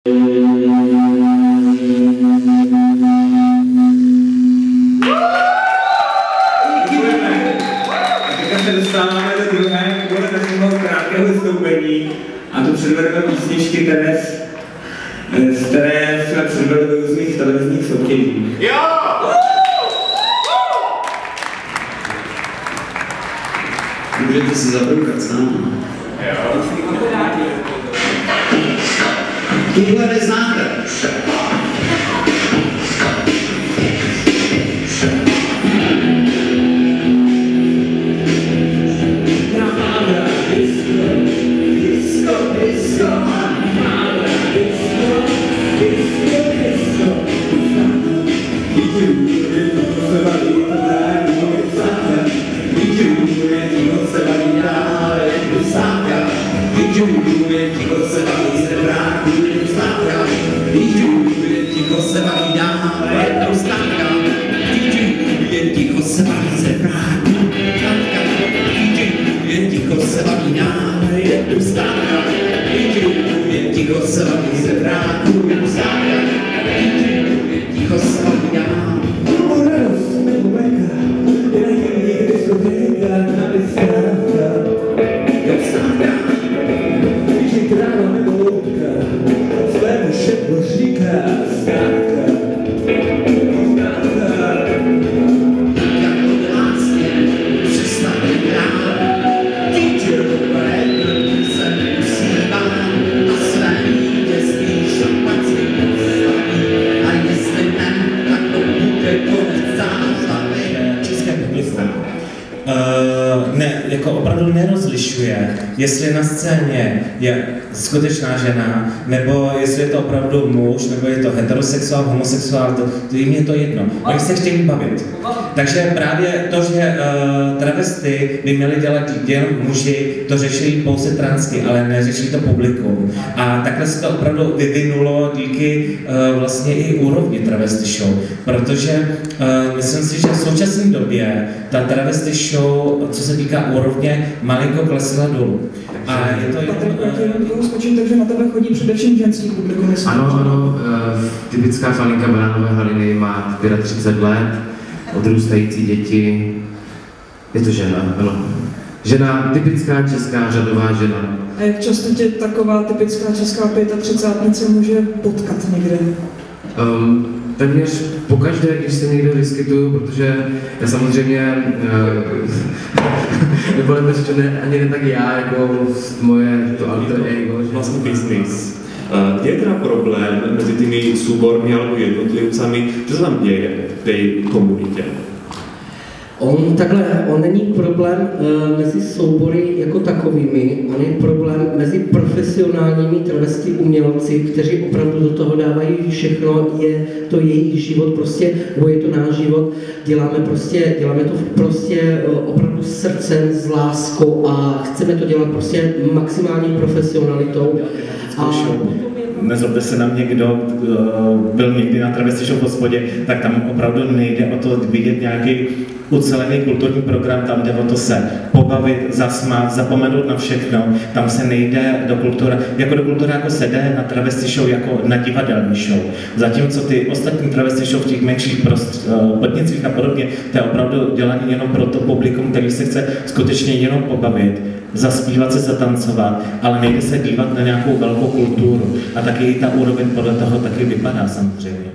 Dostáváme do druhého kola našeho krátkého vystoupení a to předvedeme písničky, které jsme předvedli v různých televizních soutěžích. Jo! Můžete si zabroukat sám. Jo. Tuhle neznáte. Jako opravdu nerozlišuje, jestli na scéně je skutečná žena, nebo jestli je to opravdu muž, nebo je to heterosexuál, homosexuál, to jim je to jedno. Oni se chtějí bavit. Takže právě to, že travesty by měly dělat jen muži, to řeší pouze transky, ale neřeší to publikum. A takhle se to opravdu vyvinulo díky vlastně i úrovni travesty show, protože myslím si, že v současné době ta travesty show, co se týká úrovně, malinko klesla dolů. A je to skočím, takže na tebe chodí především ženský publikum. Ano, typická faninka Banánové haliny má 35 let, odrůstající děti, je to žena, ano. Žena, typická česká řadová žena. A jak často tě taková typická česká 35 může potkat někde? Téměř pokaždé, když se někde vyskytuju, protože já samozřejmě, nebo ani ne tak já, jako moje to alter ego. Vlastní business. Kde je teda problém mezi tými súbormi alebo jednotlivcami, čo sa tam děje v té komunitě? On není problém mezi soubory jako takovými, on je problém mezi profesionálními travesti umělci, kteří opravdu do toho dávají všechno, je to jejich život prostě, nebo je to náš život, děláme to prostě opravdu srdcem, s láskou a chceme to dělat prostě maximální profesionalitou. Nezlobte se na mě, kdo byl někdy na travesty show v hospodě, tak tam opravdu nejde o to vidět nějaký ucelený kulturní program, tam jde o to se pobavit, zasmát, zapomenout na všechno, tam se nejde do kultury, jako se jde na travesty show jako na divadelní show. Zatímco ty ostatní travesty show v těch menších podnicích a podobně, to je opravdu dělané jenom pro to publikum, který se chce skutečně jenom pobavit, zaspívat se, zatancovat, ale nejde se dívat na nějakou velkou kulturu. A taky ta úroveň podle toho taky vypadá samozřejmě.